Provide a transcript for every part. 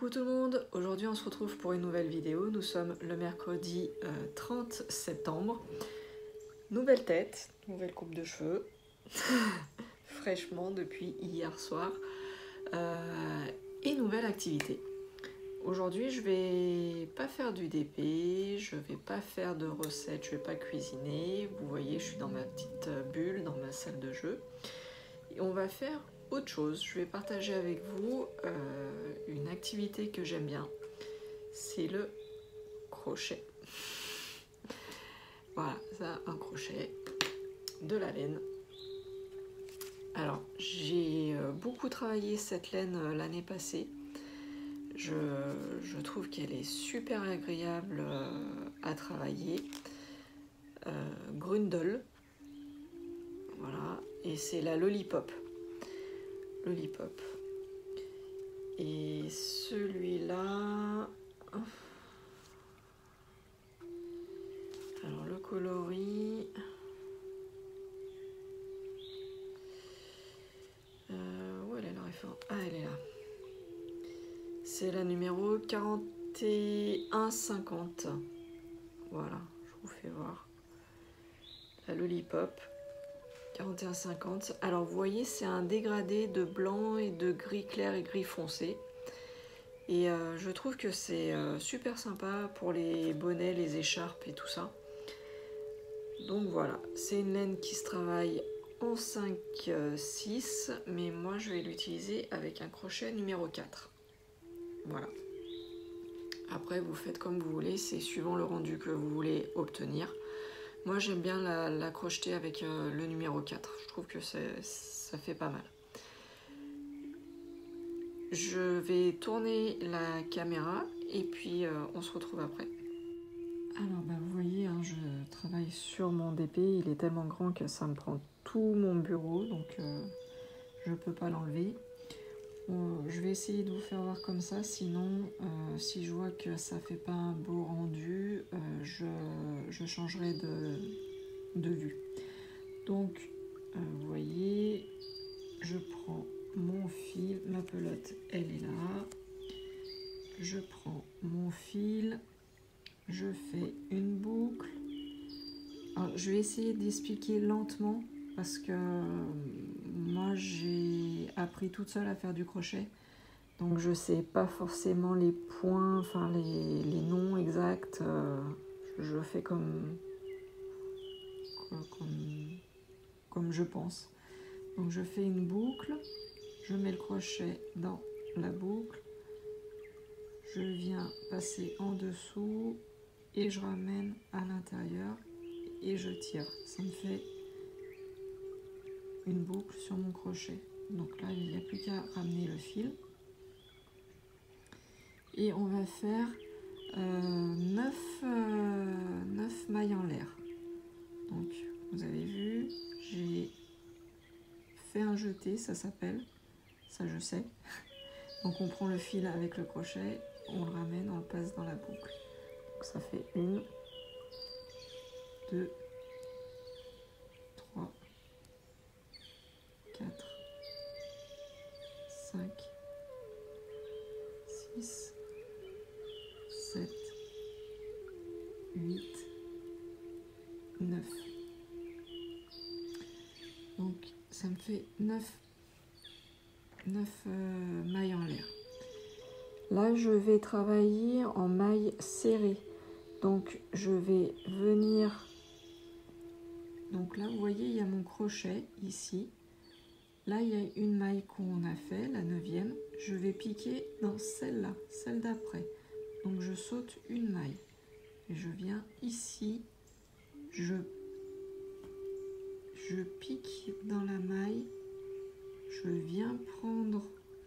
Coucou tout le monde, aujourd'hui on se retrouve pour une nouvelle vidéo. Nous sommes le mercredi 30 septembre. Nouvelle tête, nouvelle coupe de cheveux, fraîchement depuis hier soir. Et nouvelle activité. Aujourd'hui je vais pas faire du DP, je vais pas faire de recettes, je vais pas cuisiner. Vous voyez, je suis dans ma petite bulle, dans ma salle de jeu. Et on va faire autre chose. Je vais partager avec vous une activité que j'aime bien. C'est le crochet. Voilà, ça, un crochet, de la laine. Alors, j'ai beaucoup travaillé cette laine l'année passée. Je trouve qu'elle est super agréable à travailler. Grundle. Voilà, et c'est la Lollipop. Lollipop. Et celui-là... Alors le coloris... où elle est la référence? Ah, elle est là. C'est la numéro 4150. Voilà, je vous fais voir. La Lollipop. 4150. Alors vous voyez, c'est un dégradé de blanc et de gris clair et gris foncé. Et je trouve que c'est super sympa pour les bonnets, les écharpes et tout ça. Donc voilà, c'est une laine qui se travaille en 5-6, mais moi je vais l'utiliser avec un crochet numéro 4. Voilà. Après vous faites comme vous voulez, c'est suivant le rendu que vous voulez obtenir. Moi j'aime bien la crocheter avec le numéro 4, je trouve que ça fait pas mal. Je vais tourner la caméra et puis on se retrouve après. Alors bah, vous voyez, hein, je travaille sur mon DP, il est tellement grand que ça me prend tout mon bureau, donc je peux pas l'enlever. Je vais essayer de vous faire voir comme ça, sinon si je vois que ça fait pas un beau rendu, je changerai de vue. Donc vous voyez, je prends mon fil, ma pelote elle est là, je prends mon fil, je fais une boucle. Alors, je vais essayer d'expliquer lentement parce que moi j'ai appris toute seule à faire du crochet, donc je sais pas forcément les points, enfin les noms exacts. Je fais comme je pense. Donc je fais une boucle, je mets le crochet dans la boucle, je viens passer en dessous et je ramène à l'intérieur et je tire. Ça me fait une boucle sur mon crochet. Donc là, il n'y a plus qu'à ramener le fil. Et on va faire 9 mailles en l'air. Donc, vous avez vu, j'ai fait un jeté, ça s'appelle. Ça, je sais. Donc, on prend le fil avec le crochet, on le ramène, on le passe dans la boucle. Donc, ça fait 1, 2, 3, 4, 5, 6, 7, 8, 9. Donc ça me fait 9 mailles en l'air. Là je vais travailler en mailles serrées. Donc je vais venir... Donc là vous voyez, il y a mon crochet ici. Là il y a une maille qu'on a fait, la 9e. Je vais piquer dans celle-là, celle d'après. Donc je saute une maille. Et je viens ici, je pique dans la maille, je viens prendre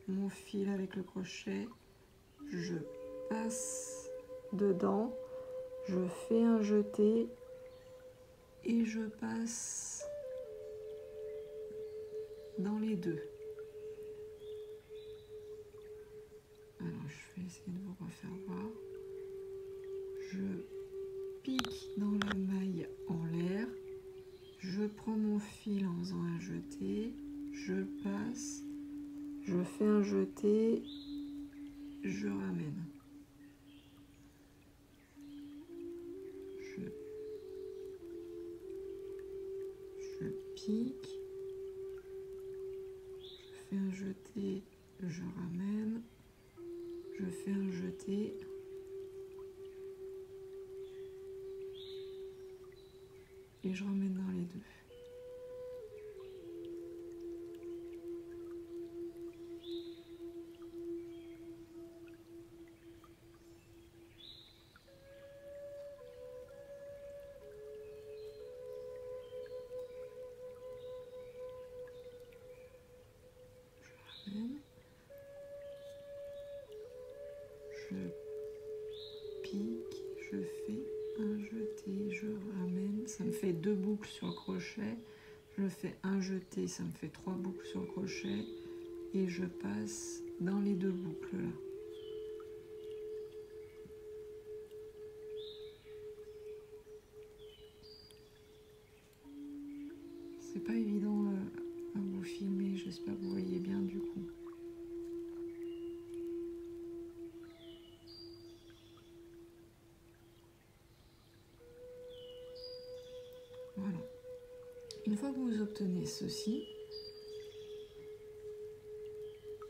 mon fil avec le crochet, je passe dedans, je fais un jeté et je passe dans les deux. Alors je vais essayer de vous refaire voir. Je pique dans la maille en l'air, je prends mon fil en faisant un jeté, je passe, je fais un jeté je ramène. Je pique, je fais un jeté, je ramène, je fais un jeté, et je ramène dans les deux. Je pique, je fais un jeté, je ramène, ça me fait 2 boucles sur le crochet, je fais un jeté, ça me fait 3 boucles sur le crochet et je passe dans les 2 boucles là. C'est pas évident à vous filmer, j'espère que vous voyez bien du coup. Voilà. Une fois que vous obtenez ceci,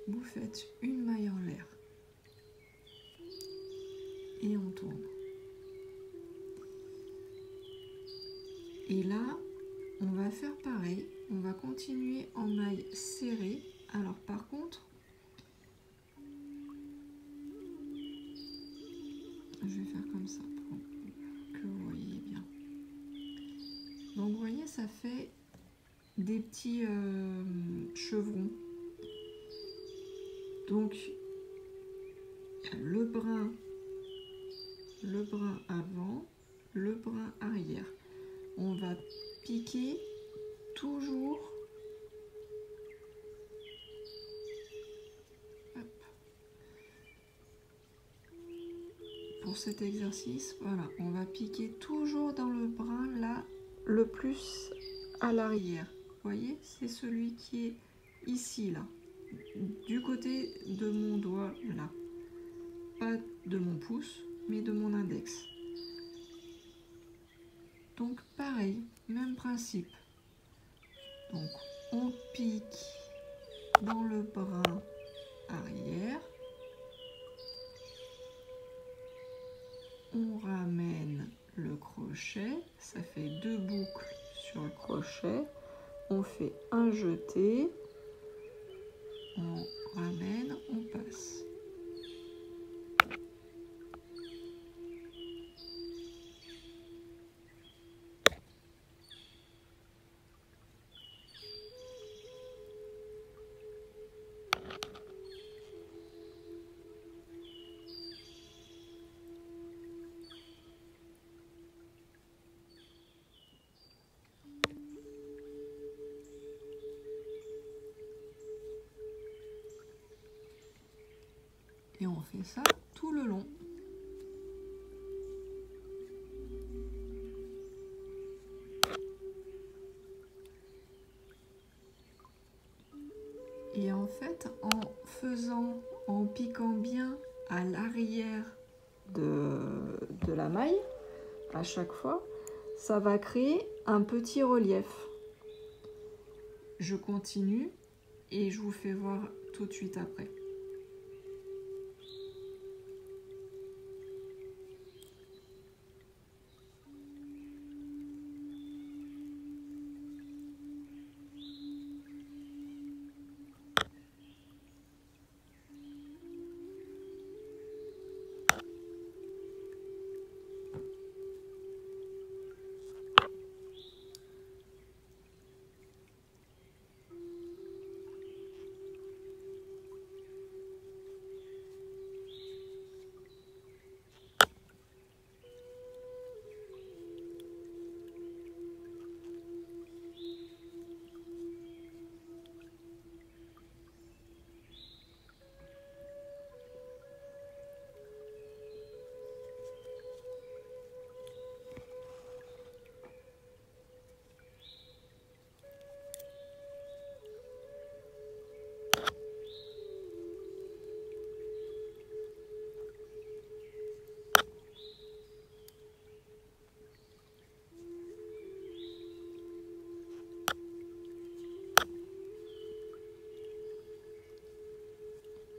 vous faites une maille en l'air et on tourne. Et là, on va faire pareil, on va continuer en maille serrée. Alors par contre, je vais faire comme ça pour que vous voyez bien. Donc vous voyez, ça fait des petits chevrons. Donc le brin avant, le brin arrière. On va piquer toujours. Hop. Pour cet exercice, voilà, on va piquer toujours dans le brin là, le plus à l'arrière. Vous voyez, c'est celui qui est ici là, du côté de mon doigt là, pas de mon pouce, mais de mon index. Donc pareil, même principe. Donc on pique dans le brin arrière, on ramène le crochet, ça fait 2 boucles sur le crochet, on fait un jeté, on ramène, on passe. Et on fait ça tout le long. Et en fait, en piquant bien à l'arrière de la maille, à chaque fois, ça va créer un petit relief. Je continue et je vous fais voir tout de suite après.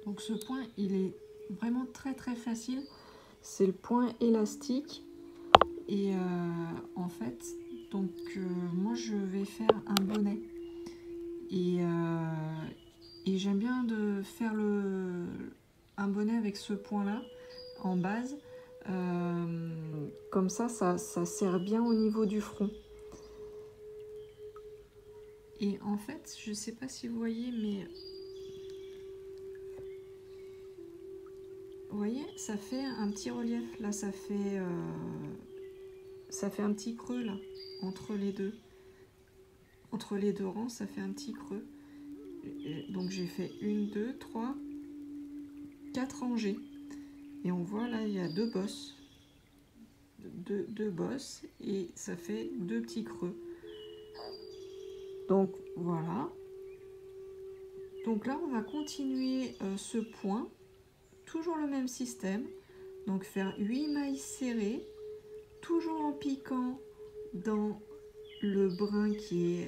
Donc ce point, il est vraiment très très facile. C'est le point élastique. Et en fait, donc moi je vais faire un bonnet. Et j'aime bien de faire un bonnet avec ce point-là en base. Comme ça sert bien au niveau du front. Et en fait, je ne sais pas si vous voyez, mais vous voyez, ça fait un petit relief. Là, ça fait un petit creux là, entre les deux. Entre les deux rangs, ça fait un petit creux. Et donc j'ai fait 1, 2, 3, 4 rangées. Et on voit là, il y a 2 bosses. Deux bosses et ça fait 2 petits creux. Donc voilà. Donc là, on va continuer ce point. Toujours le même système. Donc faire 8 mailles serrées. Toujours en piquant dans le brin qui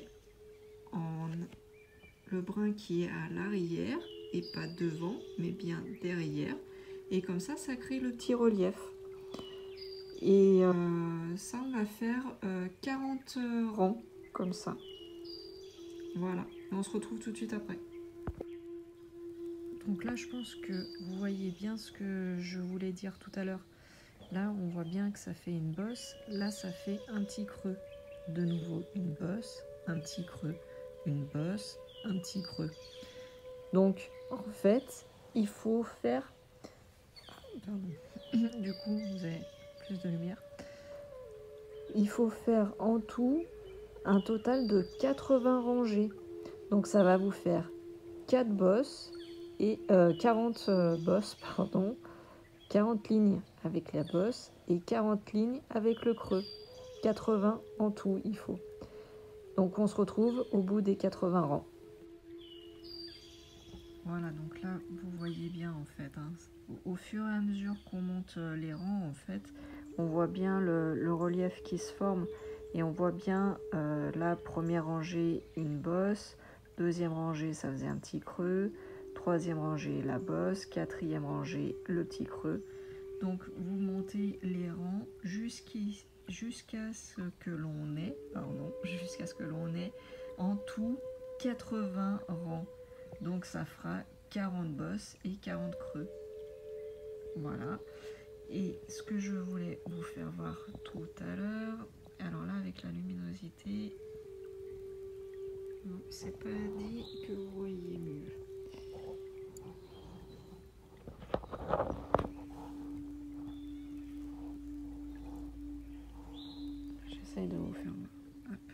est à l'arrière et pas devant mais bien derrière, et comme ça crée le petit relief. Et ça on va faire 40 rangs comme ça. Voilà, et on se retrouve tout de suite après. Donc là je pense que vous voyez bien ce que je voulais dire tout à l'heure. Là on voit bien que ça fait une bosse, là ça fait un petit creux. De nouveau une bosse, un petit creux, une bosse, un petit creux. Donc en fait il faut faire... Pardon. Du coup vous avez plus de lumière. Il faut faire en tout un total de 80 rangées. Donc ça va vous faire 4 bosses et 40 bosses, pardon, 40 lignes avec la bosse et 40 lignes avec le creux. 80 en tout il faut. Donc on se retrouve au bout des 80 rangs. Voilà, donc là vous voyez bien en fait, hein, au fur et à mesure qu'on monte les rangs en fait, on voit bien le relief qui se forme et on voit bien la première rangée une bosse, deuxième rangée ça faisait un petit creux, troisième rangée la bosse, quatrième rangée le petit creux. Donc vous montez les rangs jusqu'à ce que l'on ait, en tout 80 rangs. Donc ça fera 40 bosses et 40 creux. Voilà. Et ce que je voulais vous faire voir tout à l'heure, alors là avec la luminosité, c'est pas dit que vous voyez mieux. J'essaye de vous faire voir. Hop.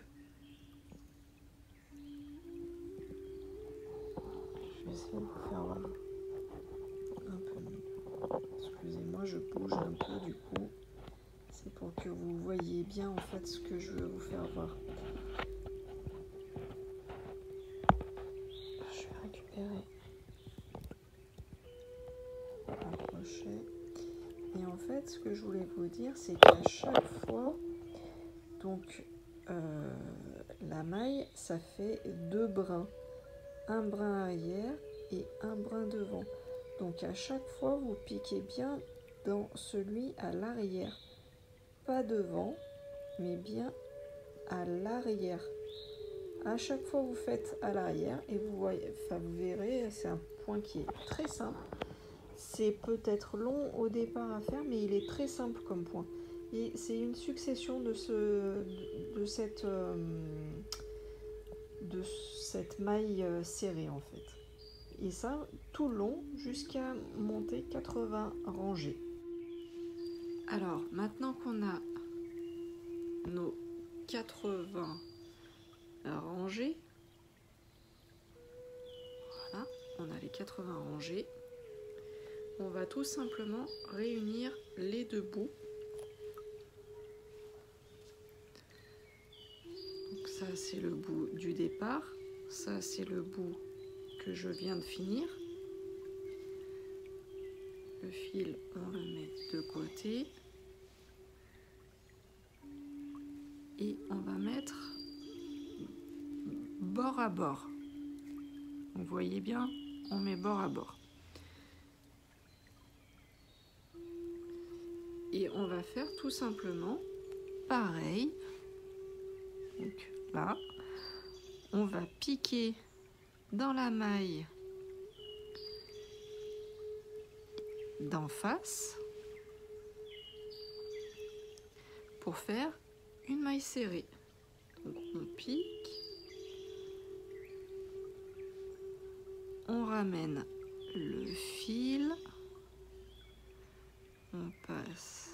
Je vais essayer de vous faire voir un peu mieux. Excusez-moi, je bouge un peu du coup. C'est pour que vous voyez bien en fait ce que je veux vous faire voir. Je vais récupérer un crochet. Et en fait, ce que je voulais vous dire, c'est qu'à chaque fois, donc la maille, ça fait 2 brins. Un brin arrière et un brin devant. Donc à chaque fois, vous piquez bien dans celui à l'arrière. Pas devant, mais bien à l'arrière. À chaque fois, vous faites à l'arrière et vous voyez, enfin vous verrez, c'est un point qui est très simple. C'est peut-être long au départ à faire, mais il est très simple comme point. Et c'est une succession de cette maille serrée en fait. Et ça tout le long jusqu'à monter 80 rangées. Alors maintenant qu'on a nos 80 rangées, voilà, on a les 80 rangées, on va tout simplement réunir les 2 bouts. Donc ça c'est le bout du départ, ça c'est le bout que je viens de finir. Le fil on le met de côté et on va mettre bord à bord. Vous voyez bien, on met bord à bord. Et on va faire tout simplement pareil. Donc là, on va piquer dans la maille d'en face pour faire une maille serrée. Donc on pique, on ramène le fil, on passe,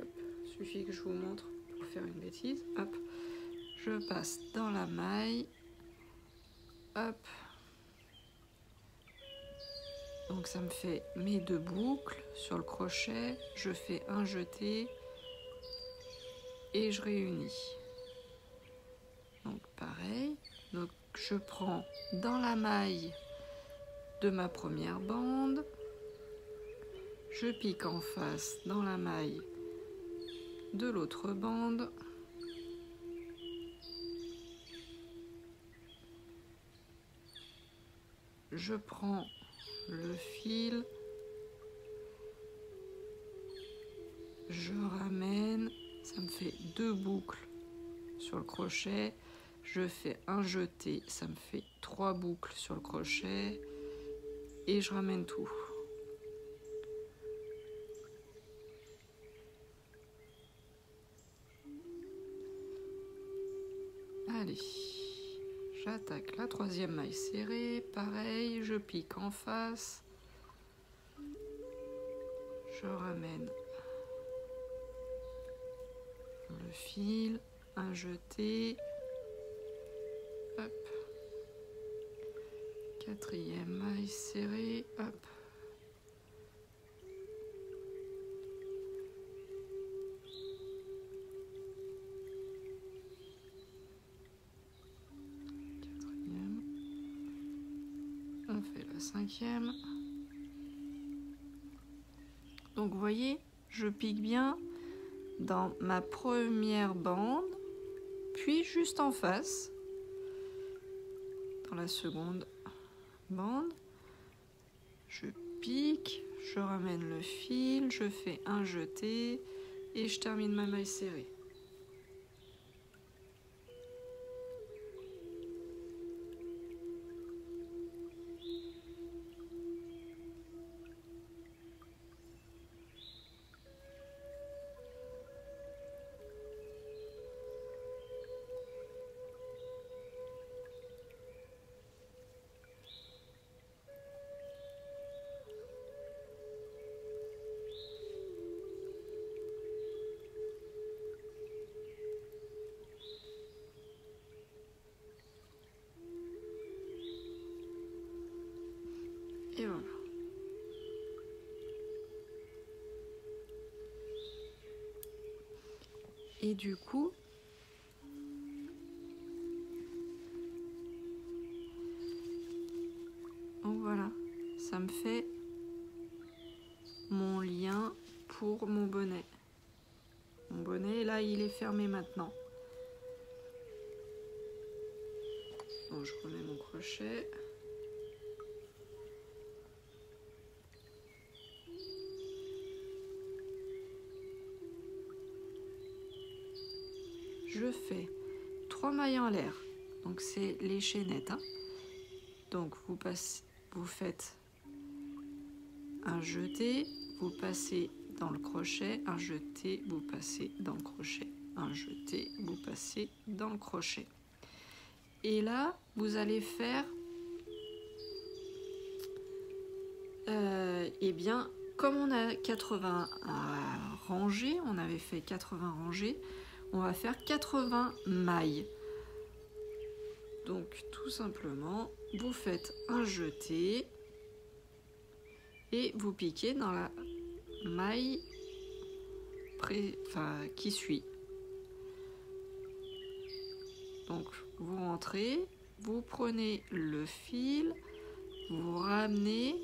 hop, suffit que je vous montre pour faire une bêtise, hop, je passe dans la maille, hop, donc ça me fait mes 2 boucles sur le crochet, je fais un jeté et je réunis. Donc pareil, donc je prends dans la maille de ma première bande, je pique en face dans la maille de l'autre bande, je prends le fil, je ramène, ça me fait 2 boucles sur le crochet, je fais un jeté, ça me fait 3 boucles sur le crochet et je ramène tout. Allez, j'attaque la 3e maille serrée, pareil, je pique en face, je ramène le fil, un jeté, hop, 4e maille serrée, hop, on fait la 5e. Donc vous voyez, je pique bien dans ma première bande, puis juste en face, dans la seconde bande, je pique, je ramène le fil, je fais un jeté et je termine ma maille serrée. Et voilà. Et du coup, donc voilà, ça me fait mon lien pour mon bonnet. Mon bonnet, là, il est fermé maintenant. Bon, je remets mon crochet. Je fais 3 mailles en l'air, donc c'est les chaînettes, hein. Donc vous faites un jeté, vous passez dans le crochet, un jeté, vous passez dans le crochet, un jeté, vous passez dans le crochet. Et là, vous allez faire, eh bien, comme on a 80 rangées, on avait fait 80 rangées, on va faire 80 mailles. Donc tout simplement, vous faites un jeté et vous piquez dans la maille qui suit. Donc vous rentrez, vous prenez le fil, vous ramenez,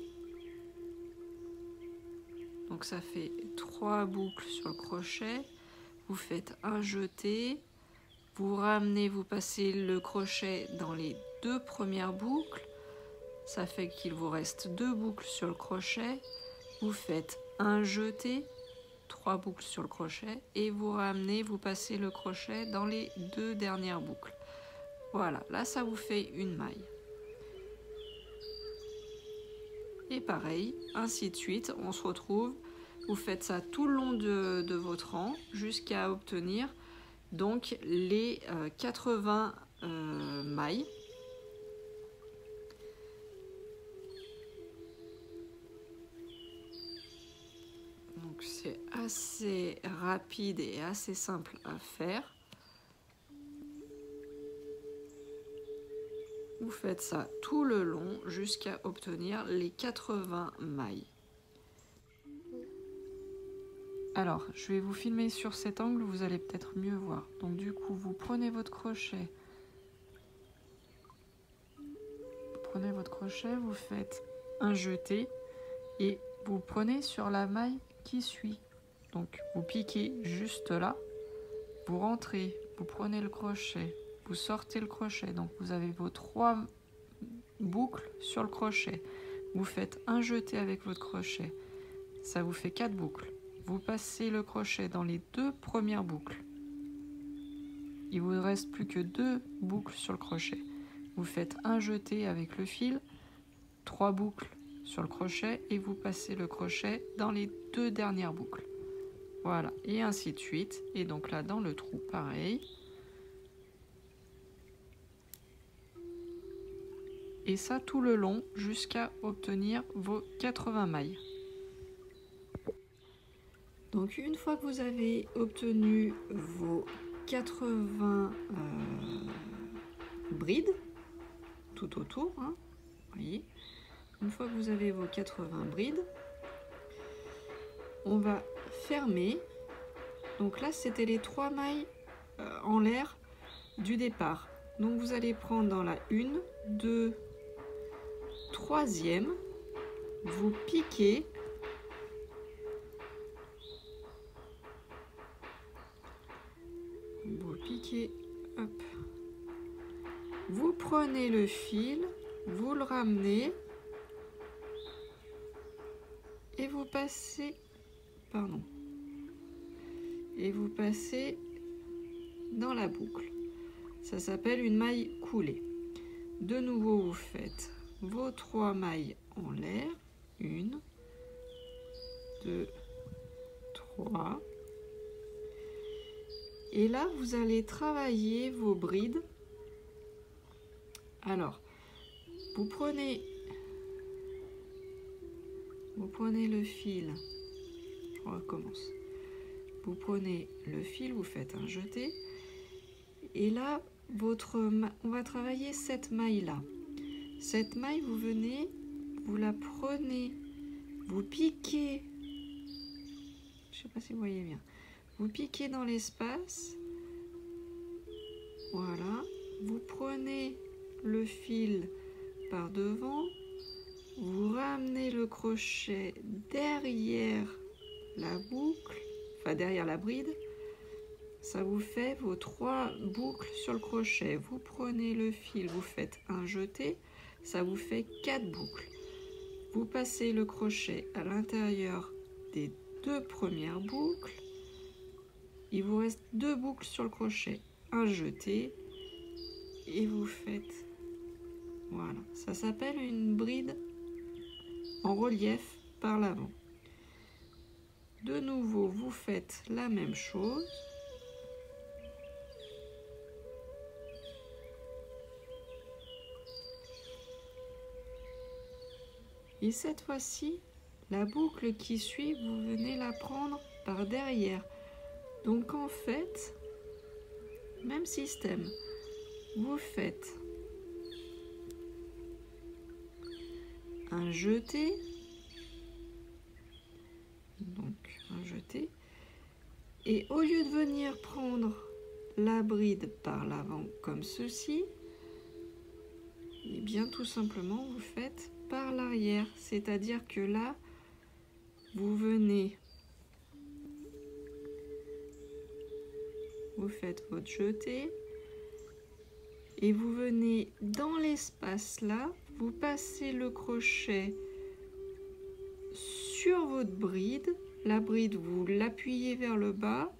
donc ça fait 3 boucles sur le crochet, vous faites un jeté, vous ramenez, vous passez le crochet dans les 2 premières boucles, ça fait qu'il vous reste 2 boucles sur le crochet, vous faites un jeté, 3 boucles sur le crochet et vous ramenez, vous passez le crochet dans les 2 dernières boucles. Voilà, là ça vous fait une maille. Et pareil, ainsi de suite, on se retrouve, vous faites ça tout le long de votre rang jusqu'à obtenir donc les 80 mailles. Donc c'est assez rapide et assez simple à faire. Vous faites ça tout le long jusqu'à obtenir les 80 mailles. Alors, je vais vous filmer sur cet angle, vous allez peut-être mieux voir. Donc du coup, vous prenez votre crochet. Vous faites un jeté et vous prenez sur la maille qui suit. Donc vous piquez juste là, vous rentrez, vous prenez le crochet, vous sortez le crochet. Donc vous avez vos 3 boucles sur le crochet. Vous faites un jeté avec votre crochet. Ça vous fait 4 boucles. Vous passez le crochet dans les 2 premières boucles. Il vous reste plus que 2 boucles sur le crochet. Vous faites un jeté avec le fil, 3 boucles sur le crochet et vous passez le crochet dans les 2 dernières boucles. Voilà, et ainsi de suite. Et donc là, dans le trou, pareil. Et ça tout le long jusqu'à obtenir vos 80 mailles. Donc une fois que vous avez obtenu vos 80 brides, tout autour, hein, voyez. Une fois que vous avez vos 80 brides, on va fermer. Donc là, c'était les 3 mailles en l'air du départ. Donc vous allez prendre dans la 1, 2, 3e, vous piquez. Vous piquez, hop. Vous prenez le fil, vous le ramenez et vous passez, et vous passez dans la boucle. Ça s'appelle une maille coulée. De nouveau, vous faites vos 3 mailles en l'air. 1, 2, 3. Et là, vous allez travailler vos brides. Alors, vous prenez le fil. Je recommence. Vous prenez le fil, vous faites un jeté. Et là, on va travailler cette maille-là. Cette maille, vous venez, vous la prenez, vous piquez. Je ne sais pas si vous voyez bien. Vous piquez dans l'espace, voilà, vous prenez le fil par devant, vous ramenez le crochet derrière la boucle, enfin derrière la bride, ça vous fait vos 3 boucles sur le crochet. Vous prenez le fil, vous faites un jeté, ça vous fait 4 boucles. Vous passez le crochet à l'intérieur des 2 premières boucles. Il vous reste 2 boucles sur le crochet, un jeté et vous faites, voilà, ça s'appelle une bride en relief par l'avant. De nouveau, vous faites la même chose. Et cette fois-ci, la boucle qui suit, vous venez la prendre par derrière. Donc en fait, même système, vous faites un jeté, donc un jeté, et au lieu de venir prendre la bride par l'avant comme ceci, et bien tout simplement vous faites par l'arrière, c'est-à-dire que là, vous venez, vous faites votre jeté et vous venez dans l'espace là, vous passez le crochet sur votre bride. La bride, vous l'appuyez vers le bas,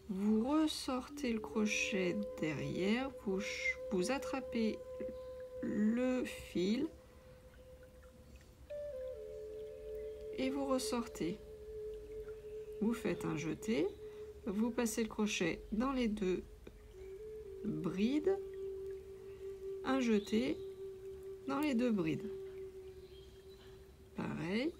vous ressortez le crochet derrière, vous attrapez le fil et vous ressortez. Vous faites un jeté, vous passez le crochet dans les deux brides, un jeté dans les deux brides. Pareil.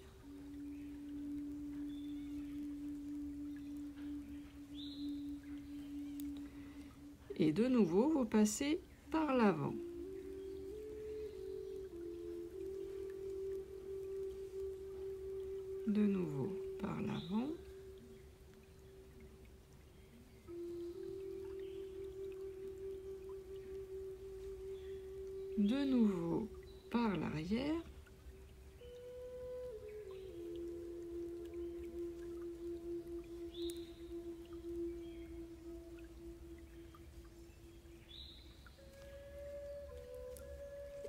Et de nouveau, vous passez par l'avant. De nouveau par l'avant. De nouveau par l'arrière.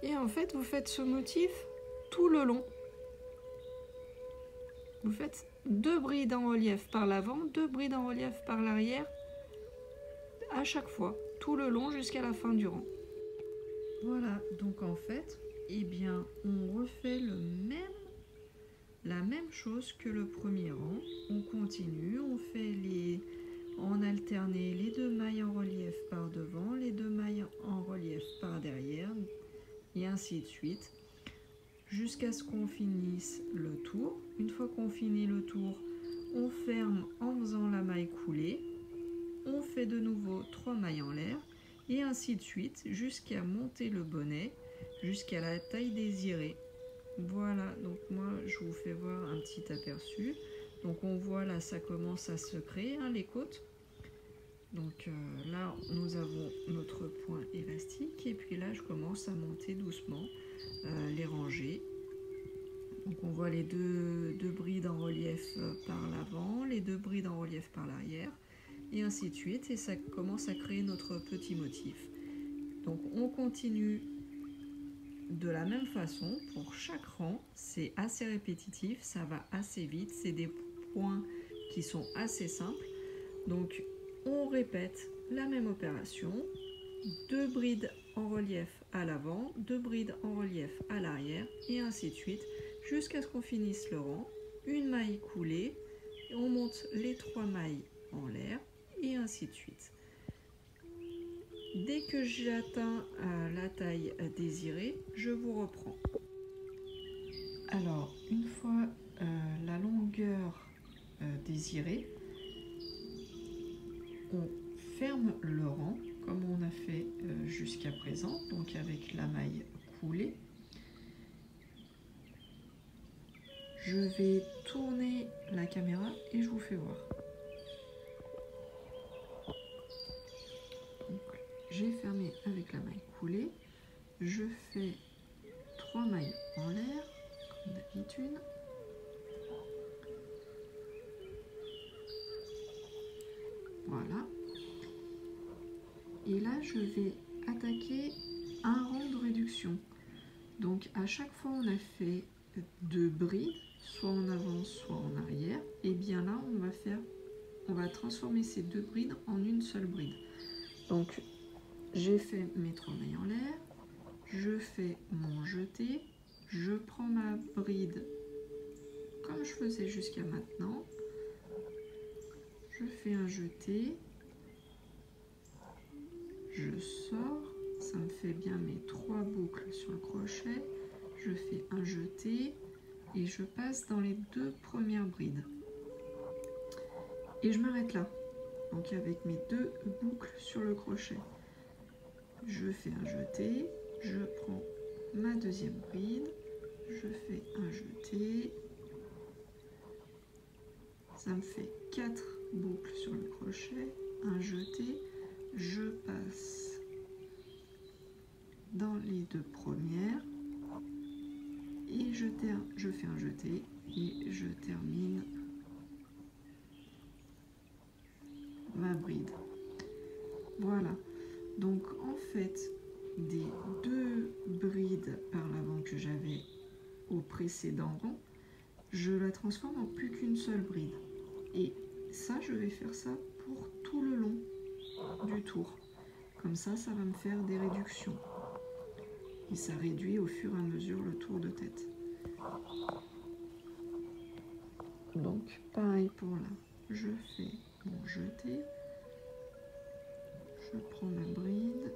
Et en fait, vous faites ce motif tout le long. Vous faites 2 brides en relief par l'avant, 2 brides en relief par l'arrière, à chaque fois, tout le long jusqu'à la fin du rang. Voilà, donc en fait, eh bien, on refait la même chose que le premier rang. On continue, on fait en alterné les 2 mailles en relief par devant, les 2 mailles en relief par derrière, et ainsi de suite, jusqu'à ce qu'on finisse le tour. Une fois qu'on finit le tour, on ferme en faisant la maille coulée, on fait de nouveau 3 mailles en l'air, et ainsi de suite, jusqu'à monter le bonnet, jusqu'à la taille désirée. Voilà, donc moi je vous fais voir un petit aperçu. Donc on voit là, ça commence à se créer, hein, les côtes. Donc là, nous avons notre point élastique, et puis là, je commence à monter doucement les rangées. Donc on voit les deux brides en relief par l'avant, les 2 brides en relief par l'arrière, et ainsi de suite, et ça commence à créer notre petit motif. Donc on continue de la même façon pour chaque rang, c'est assez répétitif, ça va assez vite, c'est des points qui sont assez simples. Donc on répète la même opération, 2 brides en relief à l'avant, 2 brides en relief à l'arrière, et ainsi de suite, jusqu'à ce qu'on finisse le rang, une maille coulée, et on monte les 3 mailles en l'air, et ainsi de suite. Dès que j'ai atteint la taille désirée, je vous reprends. Alors, une fois la longueur désirée, on ferme le rang comme on a fait jusqu'à présent, donc avec la maille coulée. Je vais tourner la caméra et je vous fais voir. J'ai fermé avec la maille coulée, je fais 3 mailles en l'air, comme d'habitude. Voilà. Et là, je vais attaquer un rang de réduction. Donc, à chaque fois, on a fait 2 brides, soit en avant, soit en arrière. Et bien là, on va transformer ces 2 brides en une seule bride. Donc, j'ai fait mes 3 mailles en l'air, je fais mon jeté, je prends ma bride comme je faisais jusqu'à maintenant, je fais un jeté, je sors, ça me fait bien mes 3 boucles sur le crochet, je fais un jeté et je passe dans les 2 premières brides. Et je m'arrête là, donc avec mes 2 boucles sur le crochet. Je fais un jeté, je prends ma deuxième bride, je fais un jeté, ça me fait 4 boucles sur le crochet, un jeté, je passe dans les 2 premières et je fais un jeté et je termine ma bride. Voilà. Donc en fait, des 2 brides par l'avant que j'avais au précédent rang, je la transforme en plus qu'une seule bride. Et ça, je vais faire ça pour tout le long du tour. Comme ça, ça va me faire des réductions. Et ça réduit au fur et à mesure le tour de tête. Donc, pareil pour là. Je fais mon jeté. Je prends ma bride.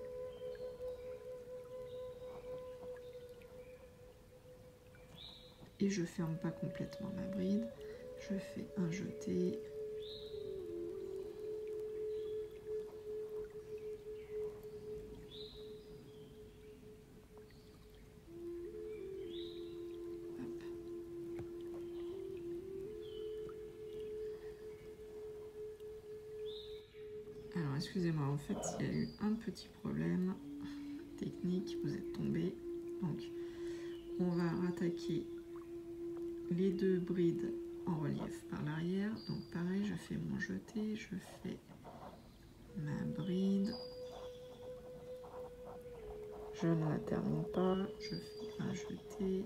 Et je ferme pas complètement ma bride. Je fais un jeté. Alors, excusez-moi, en fait, il y a eu un petit problème technique, vous êtes tombé. Donc, on va rattaquer les deux brides en relief par l'arrière. Donc, pareil, je fais mon jeté, je fais ma bride. Je ne la termine pas, je fais un jeté.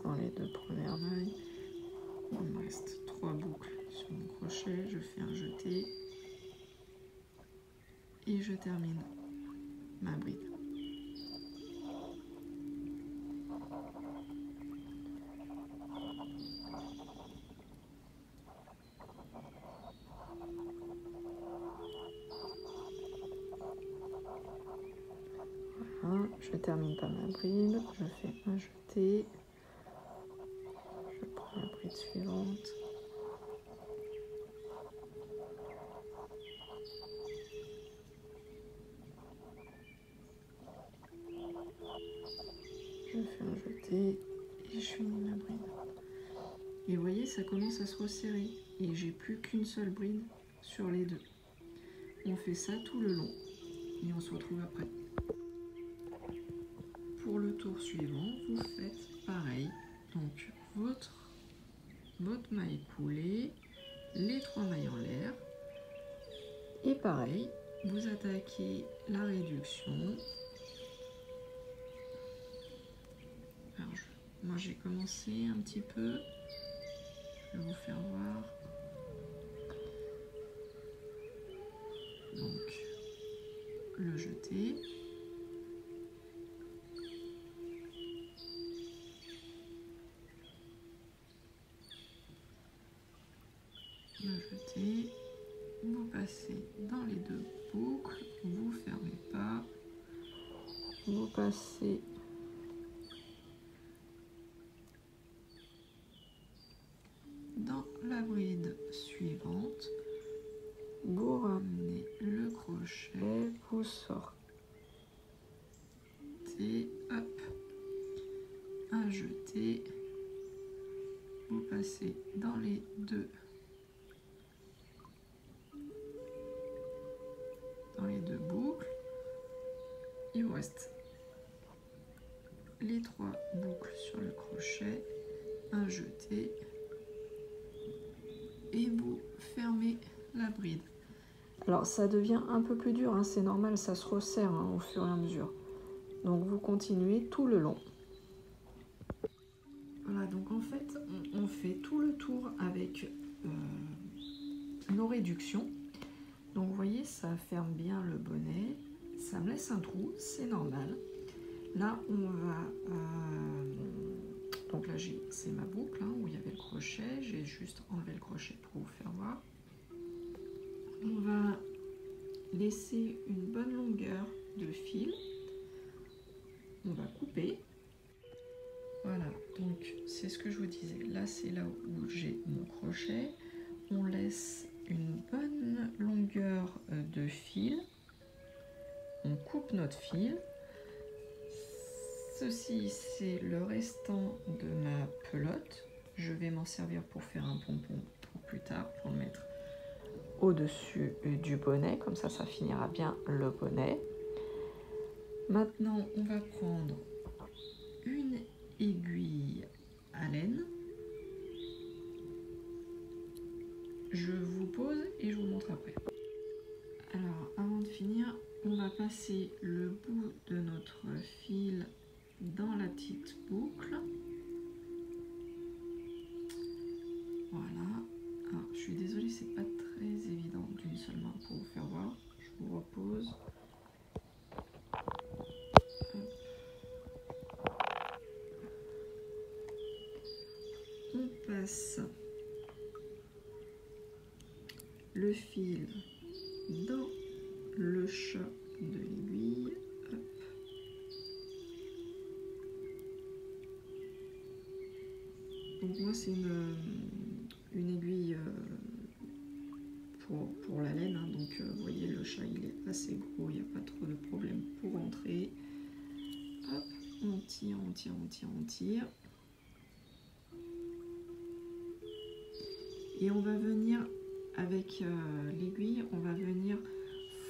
Dans les deux premières mailles, il me reste 3 boucles sur mon crochet, je fais un jeté et je termine ma bride. Voilà, je termine pas ma bride, je fais un jeté. La bride suivante. Je fais un jeté et je finis ma bride. Et vous voyez, ça commence à se resserrer et j'ai plus qu'une seule bride sur les deux. On fait ça tout le long et on se retrouve après. Pour le tour suivant, vous faites pareil. Donc votre maille coulée, les 3 mailles en l'air. Et pareil, vous attaquez la réduction. Alors, moi j'ai commencé un petit peu. Je vais vous faire voir. Donc, le jeté. Le jeté. Vous passez dans les deux boucles, vous fermez pas, vous passez dans la bride suivante, vous ramenez le crochet, vous sortez, hop, un jeté, vous passez dans les deux boucles, il vous reste les 3 boucles sur le crochet, un jeté et vous fermez la bride. Alors ça devient un peu plus dur, hein, c'est normal, ça se resserre hein, au fur et à mesure. Donc vous continuez tout le long. Voilà, donc en fait on fait tout le tour avec nos réductions. Donc vous voyez, ça ferme bien le bonnet, ça me laisse un trou, c'est normal. Là on va, donc là c'est ma boucle hein, où il y avait le crochet, j'ai juste enlevé le crochet pour vous faire voir. On va laisser une bonne longueur de fil, on va couper. Voilà, donc c'est ce que je vous disais, là c'est là où j'ai mon crochet, on laisse une bonne longueur de fil, on coupe notre fil. Ceci c'est le restant de ma pelote, je vais m'en servir pour faire un pompon pour plus tard, pour le mettre au-dessus du bonnet, comme ça finira bien le bonnet. Maintenant on va prendre une aiguille à laine. Je vous pose et je vous montre après. Alors avant de finir, on va passer le bout de notre fil dans la petite boucle. Voilà. Alors, je suis désolée, c'est pas très évident d'une seule main pour vous faire voir. Je vous repose. On passe le fil dans le chat de l'aiguille. Donc moi c'est une aiguille pour la laine, hein. Donc vous voyez le chat il est assez gros, il n'y a pas trop de problème pour entrer. Hop, on tire, on tire, on tire, on tire. Et on va venir avec l'aiguille, on va venir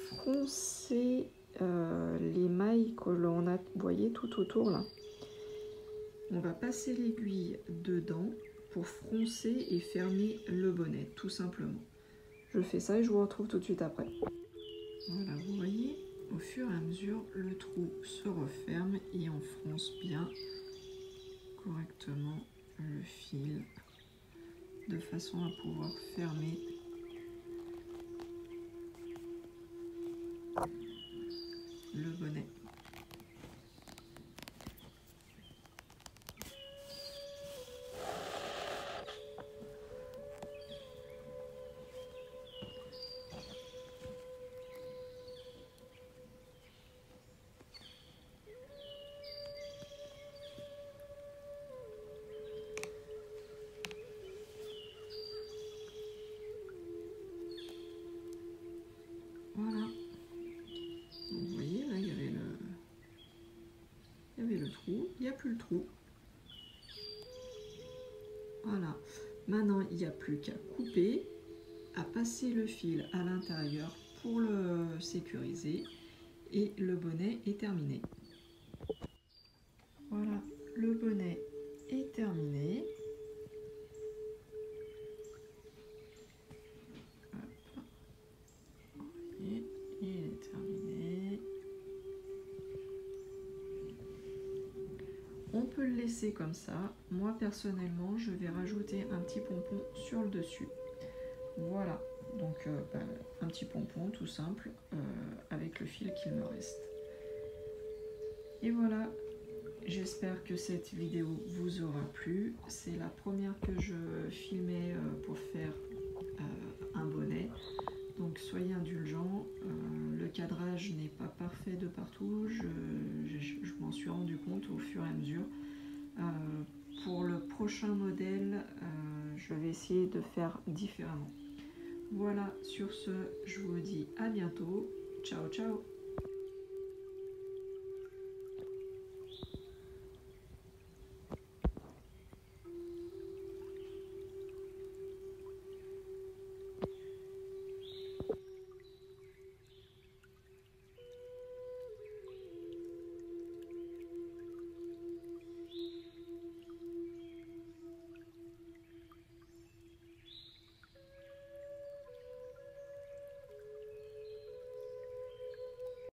froncer les mailles que l'on a, vous voyez, tout autour là. On va passer l'aiguille dedans pour froncer et fermer le bonnet, tout simplement. Je fais ça et je vous retrouve tout de suite après. Voilà, vous voyez, au fur et à mesure, le trou se referme et on fronce bien correctement le fil de façon à pouvoir fermer le bonnet. Voilà. Donc, vous voyez, là, il y avait le trou. Il n'y a plus le trou. Voilà. Maintenant, il n'y a plus qu'à couper, à passer le fil à l'intérieur pour le sécuriser. Et le bonnet est terminé. Voilà, le bonnet est terminé. Et il est terminé. On peut le laisser comme ça. Moi personnellement, je vais rajouter un petit pompon sur le dessus. Voilà, donc un petit pompon tout simple avec le fil qu'il me reste. Et voilà, j'espère que cette vidéo vous aura plu. C'est la première que je filmais pour faire un bonnet. Donc soyez indulgents, le cadrage n'est pas parfait de partout, je m'en suis rendu compte au fur et à mesure. Pour le prochain modèle, je vais essayer de faire différemment. Voilà, sur ce, je vous dis à bientôt. Ciao, ciao!